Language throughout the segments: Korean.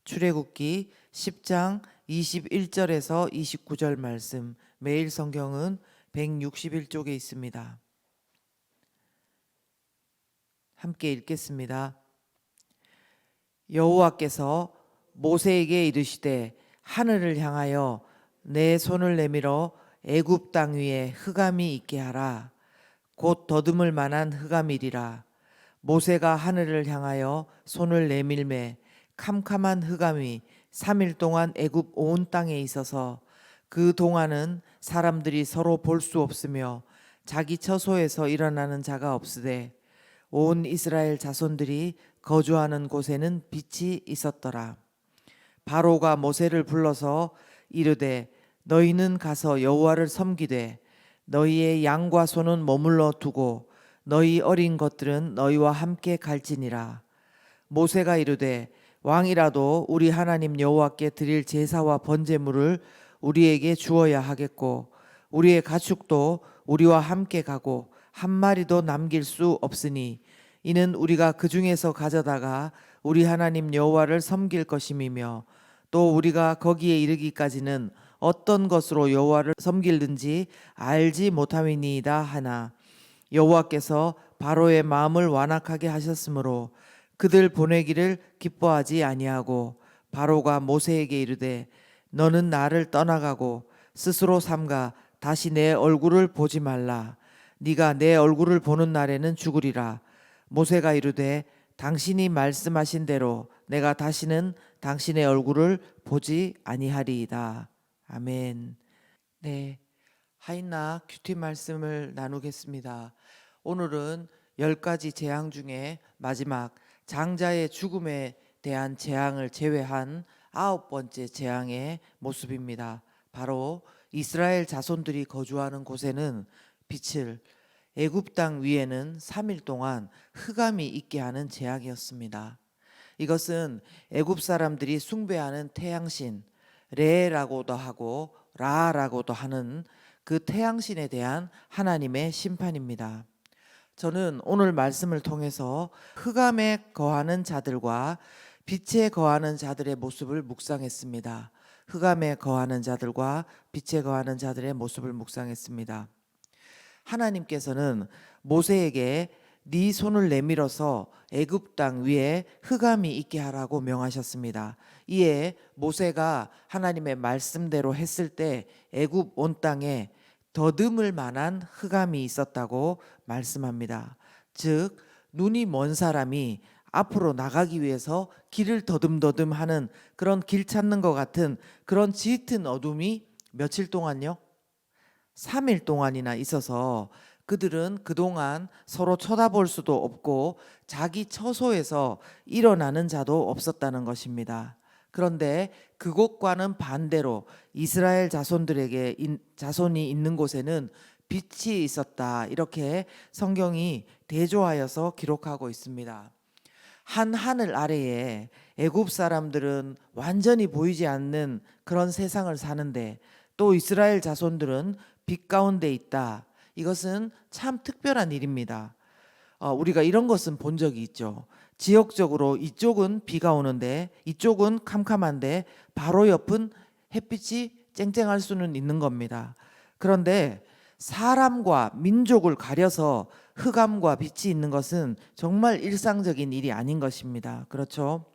출애굽기 10장 21절에서 29절 말씀, 매일 성경은 161쪽에 있습니다. 함께 읽겠습니다. 여호와께서 모세에게 이르시되 하늘을 향하여 내 손을 내밀어 애굽 땅 위에 흑암이 있게 하라. 곧 더듬을 만한 흑암이리라. 모세가 하늘을 향하여 손을 내밀매 캄캄한 흑암이 3일 동안 애굽 온 땅에 있어서 그 동안은 사람들이 서로 볼 수 없으며 자기 처소에서 일어나는 자가 없으되 온 이스라엘 자손들이 거주하는 곳에는 빛이 있었더라. 바로가 모세를 불러서 이르되 너희는 가서 여호와를 섬기되 너희의 양과 소는 머물러 두고 너희 어린 것들은 너희와 함께 갈지니라. 모세가 이르되 왕이라도 우리 하나님 여호와께 드릴 제사와 번제물을 우리에게 주어야 하겠고 우리의 가축도 우리와 함께 가고 한 마리도 남길 수 없으니 이는 우리가 그 중에서 가져다가 우리 하나님 여호와를 섬길 것임이며 또 우리가 거기에 이르기까지는 어떤 것으로 여호와를 섬길든지 알지 못함이니이다 하나 여호와께서 바로의 마음을 완악하게 하셨으므로 그들 보내기를 기뻐하지 아니하고 바로가 모세에게 이르되 너는 나를 떠나가고 스스로 삼가 다시 내 얼굴을 보지 말라. 네가 내 얼굴을 보는 날에는 죽으리라. 모세가 이르되 당신이 말씀하신 대로 내가 다시는 당신의 얼굴을 보지 아니하리이다. 아멘. 네, 하인나 큐티 말씀을 나누겠습니다. 오늘은 10가지 재앙 중에 마지막 장자의 죽음에 대한 재앙을 제외한 9번째 재앙의 모습입니다. 바로 이스라엘 자손들이 거주하는 곳에는 빛을, 애굽 땅 위에는 3일 동안 흑암이 있게 하는 재앙이었습니다. 이것은 애굽 사람들이 숭배하는 태양신 레라고도 하고 라라고도 하는 그 태양신에 대한 하나님의 심판입니다. 저는 오늘 말씀을 통해서 흑암에 거하는 자들과 빛에 거하는 자들의 모습을 묵상했습니다. 흑암에 거하는 자들과 빛에 거하는 자들의 모습을 묵상했습니다. 하나님께서는 모세에게 네 손을 내밀어서 애굽 땅 위에 흑암이 있게 하라고 명하셨습니다. 이에 모세가 하나님의 말씀대로 했을 때 애굽 온 땅에 더듬을 만한 흑암이 있었다고 말씀합니다. 즉 눈이 먼 사람이 앞으로 나가기 위해서 길을 더듬더듬 하는 그런 길 찾는 것 같은 그런 짙은 어둠이 며칠 동안요? 3일 동안이나 있어서 그들은 그동안 서로 쳐다볼 수도 없고 자기 처소에서 일어나는 자도 없었다는 것입니다. 그런데 그곳과는 반대로 이스라엘 자손들에게 자손이 있는 곳에는 빛이 있었다. 이렇게 성경이 대조하여서 기록하고 있습니다. 한 하늘 아래에 애굽 사람들은 완전히 보이지 않는 그런 세상을 사는데 또 이스라엘 자손들은 빛 가운데 있다. 이것은 참 특별한 일입니다. 우리가 이런 것은 본 적이 있죠. 지역적으로 이쪽은 비가 오는데 이쪽은 캄캄한데 바로 옆은 햇빛이 쨍쨍할 수는 있는 겁니다. 그런데 사람과 민족을 가려서 흑암과 빛이 있는 것은 정말 일상적인 일이 아닌 것입니다. 그렇죠?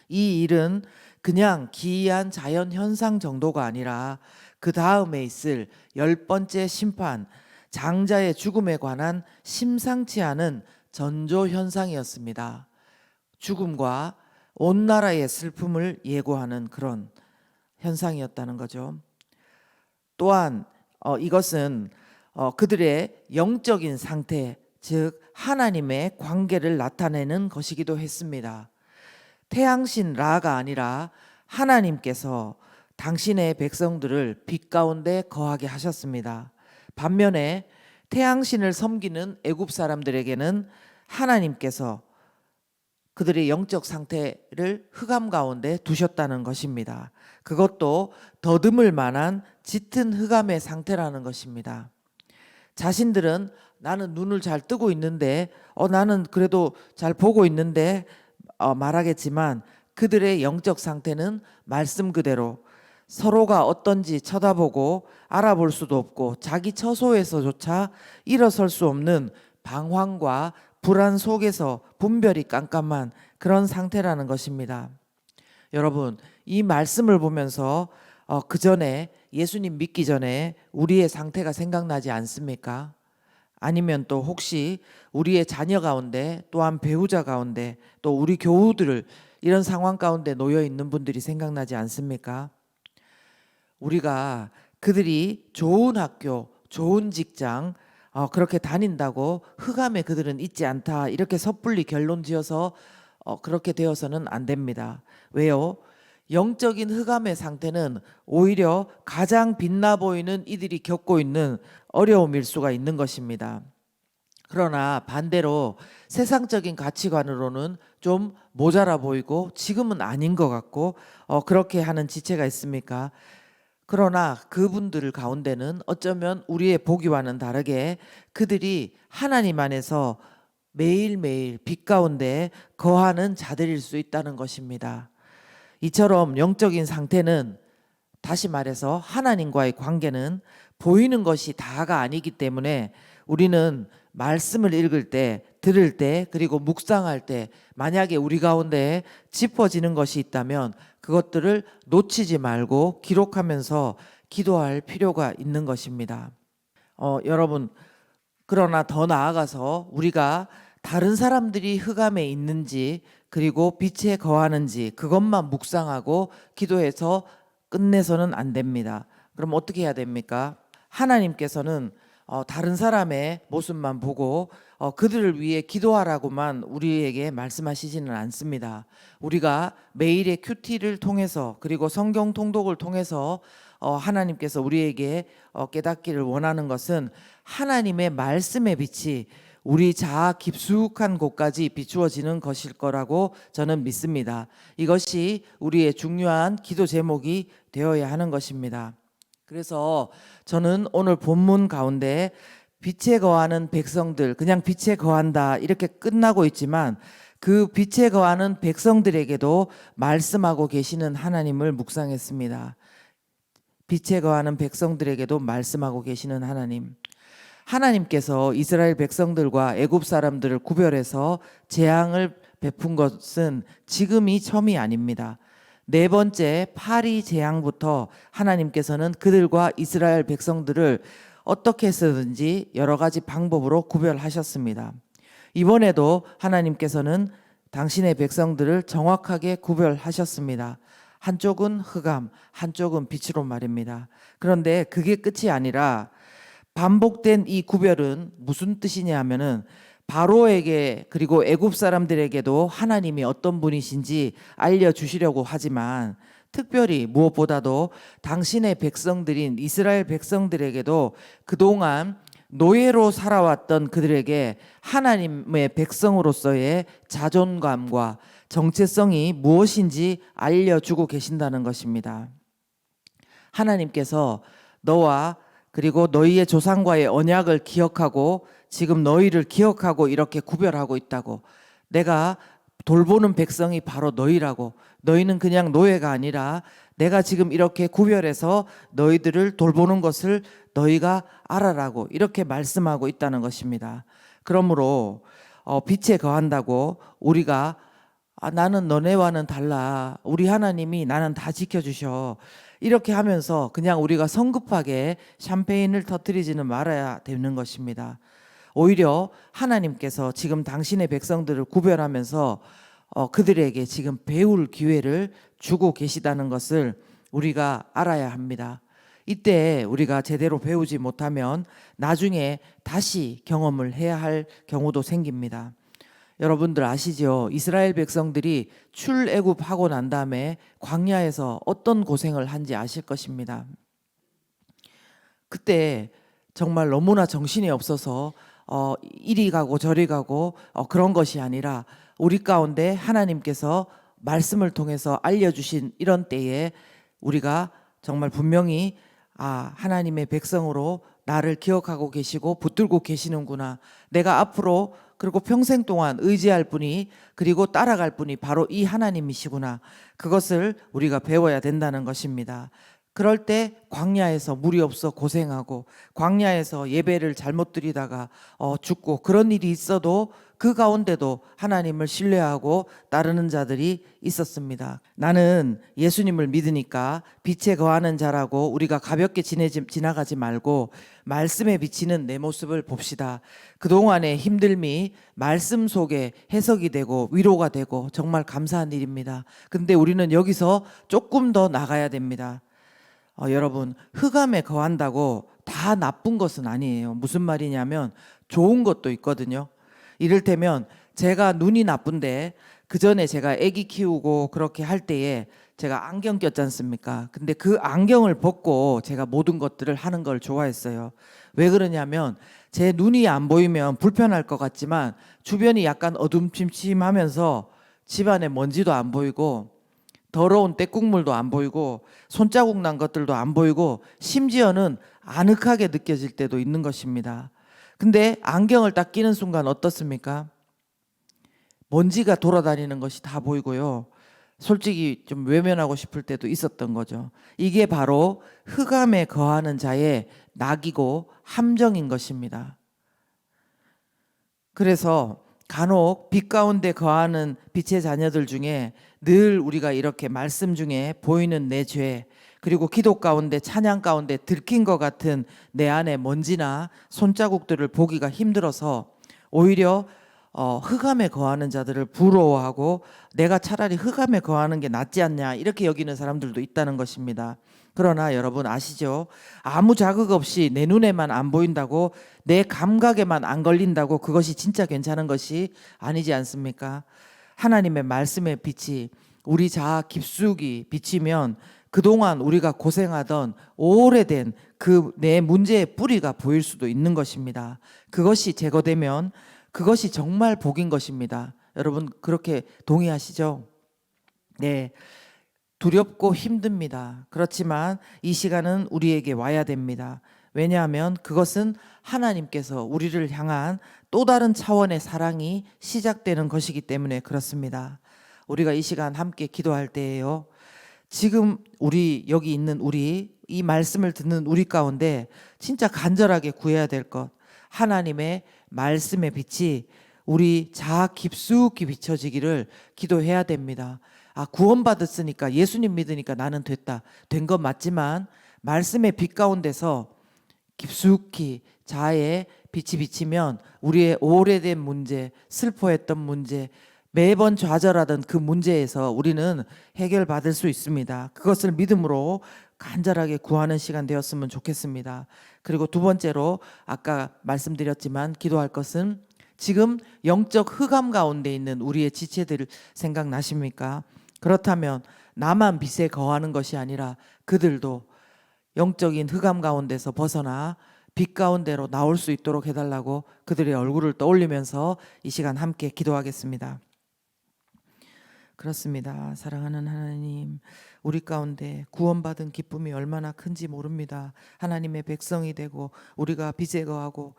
이 일은 그냥 기이한 자연 현상 정도가 아니라 그 다음에 있을 10번째 심판, 장자의 죽음에 관한 심상치 않은 전조 현상이었습니다. 죽음과 온 나라의 슬픔을 예고하는 그런 현상이었다는 거죠. 또한 이것은 그들의 영적인 상태, 즉 하나님의 관계를 나타내는 것이기도 했습니다. 태양신 라가 아니라 하나님께서 당신의 백성들을 빛 가운데 거하게 하셨습니다. 반면에 태양신을 섬기는 애굽 사람들에게는 하나님께서 그들의 영적 상태를 흑암 가운데 두셨다는 것입니다. 그것도 더듬을 만한 짙은 흑암의 상태라는 것입니다. 자신들은 나는 눈을 잘 뜨고 있는데 나는 그래도 잘 보고 있는데 말하겠지만 그들의 영적 상태는 말씀 그대로 서로가 어떤지 쳐다보고 알아볼 수도 없고 자기 처소에서조차 일어설 수 없는 방황과 불안 속에서 분별이 깜깜한 그런 상태라는 것입니다. 여러분, 이 말씀을 보면서 그 전에 예수님 믿기 전에 우리의 상태가 생각나지 않습니까? 아니면 또 혹시 우리의 자녀 가운데 또한 배우자 가운데 또 우리 교우들을 이런 상황 가운데 놓여 있는 분들이 생각나지 않습니까? 우리가 그들이 좋은 학교, 좋은 직장 그렇게 다닌다고 흑암에 그들은 있지 않다 이렇게 섣불리 결론 지어서 그렇게 되어서는 안 됩니다. 왜요? 영적인 흑암의 상태는 오히려 가장 빛나 보이는 이들이 겪고 있는 어려움일 수가 있는 것입니다. 그러나 반대로 세상적인 가치관으로는 좀 모자라 보이고 지금은 아닌 것 같고 그렇게 하는 지체가 있습니까? 그러나 그분들 가운데는 어쩌면 우리의 보기와는 다르게 그들이 하나님 안에서 매일매일 빛 가운데 거하는 자들일 수 있다는 것입니다. 이처럼 영적인 상태는 다시 말해서 하나님과의 관계는 보이는 것이 다가 아니기 때문에 우리는 말씀을 읽을 때, 들을 때, 그리고 묵상할 때 만약에 우리 가운데 짚어지는 것이 있다면 그것들을 놓치지 말고 기록하면서 기도할 필요가 있는 것입니다. 여러분, 그러나 더 나아가서 우리가 다른 사람들이 흑암에 있는지 그리고 빛에 거하는지 그것만 묵상하고 기도해서 끝내서는 안 됩니다. 그럼 어떻게 해야 됩니까? 하나님께서는 다른 사람의 모습만 보고 그들을 위해 기도하라고만 우리에게 말씀하시지는 않습니다. 우리가 매일의 큐티를 통해서 그리고 성경 통독을 통해서 하나님께서 우리에게 깨닫기를 원하는 것은 하나님의 말씀의 빛이 우리 자아 깊숙한 곳까지 비추어지는 것일 거라고 저는 믿습니다. 이것이 우리의 중요한 기도 제목이 되어야 하는 것입니다. 그래서 저는 오늘 본문 가운데 빛에 거하는 백성들, 그냥 빛에 거한다 이렇게 끝나고 있지만 그 빛에 거하는 백성들에게도 말씀하고 계시는 하나님을 묵상했습니다. 빛에 거하는 백성들에게도 말씀하고 계시는 하나님. 하나님께서 이스라엘 백성들과 애굽 사람들을 구별해서 재앙을 베푼 것은 지금이 처음이 아닙니다. 네 번째 파리 재앙부터 하나님께서는 그들과 이스라엘 백성들을 어떻게 해서든지 여러 가지 방법으로 구별하셨습니다. 이번에도 하나님께서는 당신의 백성들을 정확하게 구별하셨습니다. 한쪽은 흑암, 한쪽은 빛으로 말입니다. 그런데 그게 끝이 아니라 반복된 이 구별은 무슨 뜻이냐 하면은 바로에게 그리고 애굽 사람들에게도 하나님이 어떤 분이신지 알려주시려고 하지만 특별히 무엇보다도 당신의 백성들인 이스라엘 백성들에게도 그동안 노예로 살아왔던 그들에게 하나님의 백성으로서의 자존감과 정체성이 무엇인지 알려주고 계신다는 것입니다. 하나님께서 너와 그리고 너희의 조상과의 언약을 기억하고 지금 너희를 기억하고 이렇게 구별하고 있다고. 내가 돌보는 백성이 바로 너희라고. 너희는 그냥 노예가 아니라 내가 지금 이렇게 구별해서 너희들을 돌보는 것을 너희가 알아라고 이렇게 말씀하고 있다는 것입니다. 그러므로 빛에 거한다고 우리가 나는 너네와는 달라. 우리 하나님이 나는 다 지켜주셔. 이렇게 하면서 그냥 우리가 성급하게 샴페인을 터뜨리지는 말아야 되는 것입니다. 오히려 하나님께서 지금 당신의 백성들을 구별하면서 그들에게 지금 배울 기회를 주고 계시다는 것을 우리가 알아야 합니다. 이때 우리가 제대로 배우지 못하면 나중에 다시 경험을 해야 할 경우도 생깁니다. 여러분들 아시죠? 이스라엘 백성들이 출애굽하고 난 다음에 광야에서 어떤 고생을 한지 아실 것입니다. 그때 정말 너무나 정신이 없어서 이리 가고 저리 가고 그런 것이 아니라 우리 가운데 하나님께서 말씀을 통해서 알려주신 이런 때에 우리가 정말 분명히 하나님의 백성으로 나를 기억하고 계시고 붙들고 계시는구나. 내가 앞으로 그리고 평생 동안 의지할 분이 그리고 따라갈 분이 바로 이 하나님이시구나. 그것을 우리가 배워야 된다는 것입니다. 그럴 때 광야에서 물이 없어 고생하고 광야에서 예배를 잘못 드리다가 죽고 그런 일이 있어도 그 가운데도 하나님을 신뢰하고 따르는 자들이 있었습니다. 나는 예수님을 믿으니까 빛에 거하는 자라고 우리가 가볍게 지나가지 말고 말씀에 비치는 내 모습을 봅시다. 그동안의 힘듦이 말씀 속에 해석이 되고 위로가 되고 정말 감사한 일입니다. 근데 우리는 여기서 조금 더 나가야 됩니다. 여러분, 흑암에 거한다고 다 나쁜 것은 아니에요. 무슨 말이냐면 좋은 것도 있거든요. 이를테면 제가 눈이 나쁜데 그 전에 제가 아기 키우고 그렇게 할 때에 제가 안경 꼈지 않습니까? 근데 그 안경을 벗고 제가 모든 것들을 하는 걸 좋아했어요. 왜 그러냐면 제 눈이 안 보이면 불편할 것 같지만 주변이 약간 어둠침침하면서 집안에 먼지도 안 보이고 더러운 때국물도 안 보이고 손자국 난 것들도 안 보이고 심지어는 아늑하게 느껴질 때도 있는 것입니다. 근데 안경을 딱 끼는 순간 어떻습니까? 먼지가 돌아다니는 것이 다 보이고요. 솔직히 좀 외면하고 싶을 때도 있었던 거죠. 이게 바로 흑암에 거하는 자의 낙이고 함정인 것입니다. 그래서 간혹 빛 가운데 거하는 빛의 자녀들 중에 늘 우리가 이렇게 말씀 중에 보이는 내 죄, 그리고 기도 가운데 찬양 가운데 들킨 것 같은 내 안에 먼지나 손자국들을 보기가 힘들어서 오히려 흑암에 거하는 자들을 부러워하고 내가 차라리 흑암에 거하는 게 낫지 않냐 이렇게 여기는 사람들도 있다는 것입니다. 그러나 여러분 아시죠? 아무 자극 없이 내 눈에만 안 보인다고 내 감각에만 안 걸린다고 그것이 진짜 괜찮은 것이 아니지 않습니까? 하나님의 말씀의 빛이 우리 자아 깊숙이 비치면 그동안 우리가 고생하던 오래된 그 내 문제의 뿌리가 보일 수도 있는 것입니다. 그것이 제거되면 그것이 정말 복인 것입니다. 여러분 그렇게 동의하시죠? 네. 두렵고 힘듭니다. 그렇지만 이 시간은 우리에게 와야 됩니다. 왜냐하면 그것은 하나님께서 우리를 향한 또 다른 차원의 사랑이 시작되는 것이기 때문에 그렇습니다. 우리가 이 시간 함께 기도할 때에요. 지금 우리 여기 있는 우리 이 말씀을 듣는 우리 가운데 진짜 간절하게 구해야 될 것, 하나님의 말씀의 빛이 우리 자아 깊숙이 비춰지기를 기도해야 됩니다. 구원받았으니까 예수님 믿으니까 나는 됐다. 된 건 맞지만 말씀의 빛 가운데서 깊숙이 자아의 빛이 비치면 우리의 오래된 문제, 슬퍼했던 문제, 매번 좌절하던 그 문제에서 우리는 해결받을 수 있습니다. 그것을 믿음으로 간절하게 구하는 시간 되었으면 좋겠습니다. 그리고 두 번째로 아까 말씀드렸지만 기도할 것은 지금 영적 흑암 가운데 있는 우리의 지체들 생각나십니까? 그렇다면 나만 빛에 거하는 것이 아니라 그들도 영적인 흑암 가운데서 벗어나 빛 가운데로 나올 수 있도록 해달라고 그들의 얼굴을 떠올리면서 이 시간 함께 기도하겠습니다. 그렇습니다. 사랑하는 하나님, 우리 가운데 구원받은 기쁨이 얼마나 큰지 모릅니다. 하나님의 백성이 되고 우리가 빛에 거하고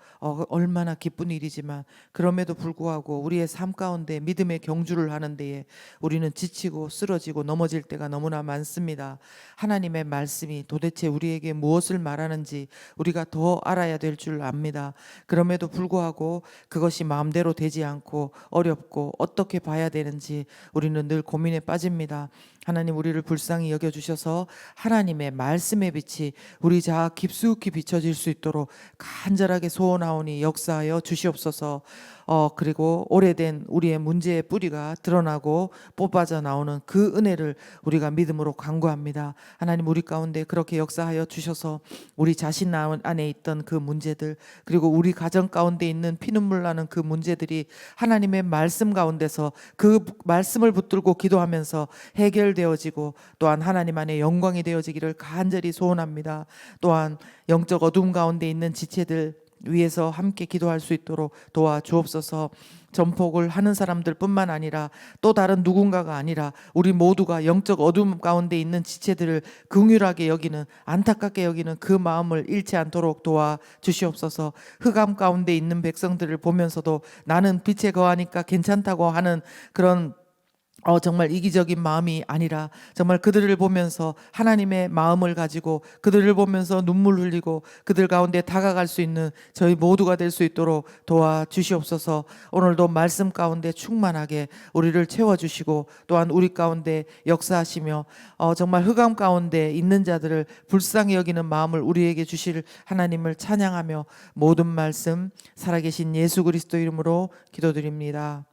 얼마나 기쁜 일이지만 그럼에도 불구하고 우리의 삶 가운데 믿음의 경주를 하는 데에 우리는 지치고 쓰러지고 넘어질 때가 너무나 많습니다. 하나님의 말씀이 도대체 우리에게 무엇을 말하는지 우리가 더 알아야 될 줄 압니다. 그럼에도 불구하고 그것이 마음대로 되지 않고 어렵고 어떻게 봐야 되는지 우리는 늘 고민에 빠집니다. 하나님 우리를 불쌍히 여겨주셔서 하나님의 말씀의 빛이 우리 자아 깊숙이 비춰질 수 있도록 간절하게 소원하오니 역사하여 주시옵소서. 그리고 오래된 우리의 문제의 뿌리가 드러나고 뽑아져 나오는 그 은혜를 우리가 믿음으로 간구합니다. 하나님 우리 가운데 그렇게 역사하여 주셔서 우리 자신 안에 있던 그 문제들, 그리고 우리 가정 가운데 있는 피눈물 나는 그 문제들이 하나님의 말씀 가운데서 그 말씀을 붙들고 기도하면서 해결되어지고 또한 하나님 안에 영광이 되어지기를 간절히 소원합니다. 또한 영적 어둠 가운데 있는 지체들, 위해서 함께 기도할 수 있도록 도와주옵소서. 전폭을 하는 사람들뿐만 아니라 또 다른 누군가가 아니라 우리 모두가 영적 어둠 가운데 있는 지체들을 긍휼하게 여기는, 안타깝게 여기는 그 마음을 잃지 않도록 도와주시옵소서. 흑암 가운데 있는 백성들을 보면서도 나는 빛에 거하니까 괜찮다고 하는 그런 정말 이기적인 마음이 아니라 정말 그들을 보면서 하나님의 마음을 가지고 그들을 보면서 눈물 흘리고 그들 가운데 다가갈 수 있는 저희 모두가 될 수 있도록 도와주시옵소서. 오늘도 말씀 가운데 충만하게 우리를 채워주시고 또한 우리 가운데 역사하시며 정말 흑암 가운데 있는 자들을 불쌍히 여기는 마음을 우리에게 주실 하나님을 찬양하며 모든 말씀 살아계신 예수 그리스도 이름으로 기도드립니다.